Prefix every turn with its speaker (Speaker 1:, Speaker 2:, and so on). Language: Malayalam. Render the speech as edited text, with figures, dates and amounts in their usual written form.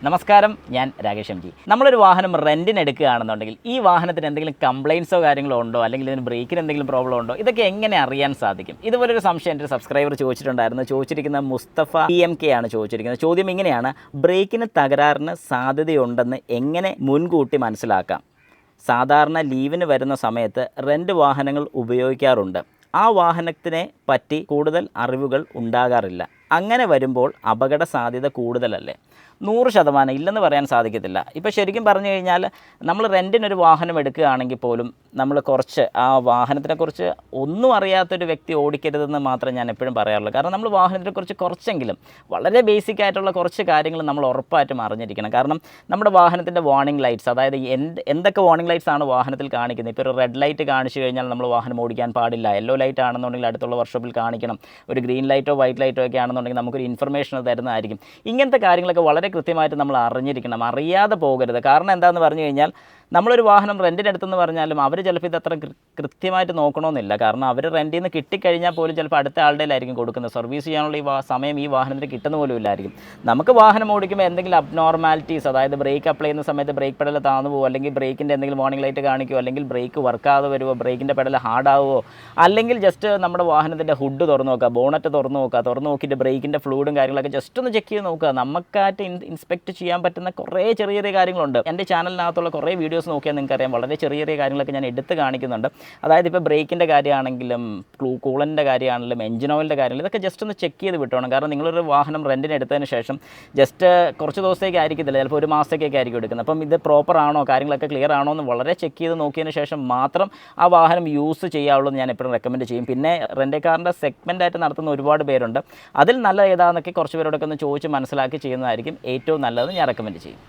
Speaker 1: നമസ്കാരം, ഞാൻ രാകേഷ് എം ജി. നമ്മളൊരു വാഹനം റെൻറ്റിന് എടുക്കുകയാണെന്നുണ്ടെങ്കിൽ ഈ വാഹനത്തിന് എന്തെങ്കിലും കംപ്ലയിൻസോ കാര്യങ്ങളോ ഉണ്ടോ, അല്ലെങ്കിൽ ഇതിന് ബ്രേക്കിന് എന്തെങ്കിലും പ്രോബ്ലം ഉണ്ടോ, ഇതൊക്കെ എങ്ങനെ അറിയാൻ സാധിക്കും? ഇതുപോലൊരു സംശയം എൻ്റെ ഒരു സബ്സ്ക്രൈബർ ചോദിച്ചിരിക്കുന്ന മുസ്തഫ PMK ആണ് ചോദിച്ചിരിക്കുന്നത്. ചോദ്യം ഇങ്ങനെയാണ്: ബ്രേക്കിന് തകരാറിന് സാധ്യതയുണ്ടെന്ന് എങ്ങനെ മുൻകൂട്ടി മനസ്സിലാക്കാം? സാധാരണ ലീവിന് വരുന്ന സമയത്ത് റെൻറ്റ് വാഹനങ്ങൾ ഉപയോഗിക്കാറുണ്ട്. ആ വാഹനത്തിനെ പറ്റി കൂടുതൽ അറിവുകൾ ഉണ്ടാകാറില്ല. അങ്ങനെ വരുമ്പോൾ അപകട സാധ്യത കൂടുതലല്ലേ? 100% ഇല്ലെന്ന് പറയാൻ സാധിക്കത്തില്ല. ഇപ്പോൾ ശരിക്കും പറഞ്ഞു കഴിഞ്ഞാൽ നമ്മൾ റെൻറ്റിനൊരു വാഹനം എടുക്കുകയാണെങ്കിൽ പോലും നമ്മൾ കുറച്ച് ആ വാഹനത്തിനെക്കുറിച്ച് ഒന്നും അറിയാത്തൊരു വ്യക്തി ഓടിക്കരുതെന്ന് മാത്രമേ ഞാൻ എപ്പോഴും പറയാറുള്ളൂ. കാരണം നമ്മൾ വാഹനത്തെക്കുറിച്ച് കുറച്ചെങ്കിലും വളരെ ബേസിക് ആയിട്ടുള്ള കുറച്ച് കാര്യങ്ങൾ നമ്മൾ ഉറപ്പായിട്ടും അറിഞ്ഞിരിക്കണം. കാരണം നമ്മുടെ വാഹനത്തിൻ്റെ വാർണിംഗ് ലൈറ്റ്സ്, അതായത് എന്തൊക്കെ വാർണിംഗ് ലൈറ്റ്സ് ആണ് വാഹനത്തിൽ കാണിക്കുന്നത്. ഇപ്പോൾ ഒരു റെഡ് ലൈറ്റ് കാണിച്ചു കഴിഞ്ഞാൽ നമ്മൾ വാഹനം ഓടിക്കാൻ പാടില്ല. യെല്ലോ ലൈറ്റ് ആണെന്നുണ്ടെങ്കിൽ അടുത്തുള്ള വർക്ക്ഷോപ്പിൽ കാണിക്കണം. ഒരു ഗ്രീൻ ലൈറ്റോ വൈറ്റ് ലൈറ്റോ ഒക്കെ ആണെന്നുണ്ടെങ്കിൽ നമുക്കൊരു ഇൻഫർമേഷൻ തരുന്നതായിരിക്കും. ഇങ്ങനത്തെ കാര്യങ്ങളൊക്കെ വളരെ കൃത്യമായിട്ട് നമ്മൾ അറിഞ്ഞിരിക്കണം. അറിയാതെ പോകരുത്. കാരണം എന്താണെന്ന് പറഞ്ഞു കഴിഞ്ഞാൽ നമ്മളൊരു വാഹനം റെൻറ്റിനെടുത്തെന്ന് പറഞ്ഞാലും അവർ ചിലപ്പോൾ ഇതത്ര കൃത്യമായിട്ട് നോക്കണമെന്നില്ല. കാരണം അവർ റെൻറ്റിൽ നിന്ന് കിട്ടിക്കഴിഞ്ഞാൽ പോലും ചിലപ്പോൾ അടുത്ത ആളുടെ ആയിരിക്കും കൊടുക്കുന്നത്. സർവീസ് ചെയ്യാനുള്ള സമയം ഈ വാഹനത്തിന് കിട്ടുന്ന പോലും ഇല്ലായിരിക്കും. നമുക്ക് വാഹനം ഓടിക്കുമ്പോൾ എന്തെങ്കിലും അബ്നോർമാലിറ്റീസ്, അതായത് ബ്രേക്ക് അപ്ലൈ ചെയ്യുന്ന സമയത്ത് ബ്രേക്ക് പെഡൽ താന്നു പോകുമോ, അല്ലെങ്കിൽ ബ്രേക്കിൻ്റെ എന്തെങ്കിലും വാർണിംഗ് ലൈറ്റ് കാണിക്കുമോ, അല്ലെങ്കിൽ ബ്രേക്ക് വർക്കാതെ വരുമോ, ബ്രേക്കിൻ്റെ പെഡൽ ഹാർഡാവുമോ, അല്ലെങ്കിൽ ജസ്റ്റ് നമ്മുടെ വാഹനത്തിൻ്റെ ഹുഡ് തുറന്നു നോക്കുക, ബോണറ്റ് തുറന്നു നോക്കിയിട്ട് ബ്രേക്കിൻ്റെ ഫ്ലൂയിഡും കാര്യങ്ങളൊക്കെ ജസ്റ്റ് ഒന്ന് ചെക്ക് ചെയ്ത് നോക്കുക. നമുക്കായിട്ട് ഇൻസ്പെക്ട് ചെയ്യാൻ പറ്റുന്ന കുറേ ചെറിയ ചെറിയ കാര്യങ്ങളുണ്ട്. എൻ്റെ ചാനലിനകത്തുള്ള കുറേ വീഡിയോസ് നോക്കിയാൽ നിങ്ങൾക്കറിയാം. വളരെ ചെറിയ ചെറിയ കാര്യങ്ങളൊക്കെ ഞാൻ എടുത്ത് കാണിക്കുന്നുണ്ട്. അതായത് ഇപ്പോൾ ബ്രേക്കിൻ്റെ കാര്യമാണെങ്കിലും കൂളൻ്റെ കാര്യമാണെങ്കിലും എഞ്ചിൻ ഓയിലിൻ്റെ കാര്യങ്ങൾ, ഇതൊക്കെ ജസ്റ്റ് ഒന്ന് ചെക്ക് ചെയ്ത് വിട്ടോണം. കാരണം നിങ്ങളൊരു വാഹനം റെൻറ്റിന് എടുത്തതിന് ശേഷം ജസ്റ്റ് കുറച്ച് ദിവസത്തേക്ക് ആയിരിക്കത്തില്ല, ചിലപ്പോൾ ഒരു മാസത്തേക്കൊക്കെ ആയിരിക്കും എടുക്കുന്നത്. അപ്പം ഇത് പ്രോപ്പർ ആണോ, കാര്യങ്ങളൊക്കെ ക്ലിയർ ആണോ എന്ന് വളരെ ചെക്ക് ചെയ്ത് നോക്കിയതിന് ശേഷം മാത്രം ആ വാഹനം യൂസ് ചെയ്യാവുള്ളൂ എന്ന് ഞാൻ എപ്പോഴും റെക്കമെൻഡ് ചെയ്യും. പിന്നെ റെൻ്റ് കാറിൻ്റെ സെഗ്മെൻറ്റായിട്ട് നടത്തുന്ന ഒരുപാട് പേരുണ്ട്. അതിൽ നല്ല ഏതാണെന്നൊക്കെ കുറച്ച് പേരോടൊക്കെ ഒന്ന് ചോദിച്ച് മനസ്സിലാക്കി ചെയ്യുന്നതായിരിക്കും ഏറ്റവും നല്ലതെന്ന് ഞാൻ റെക്കമെൻഡ് ചെയ്യും.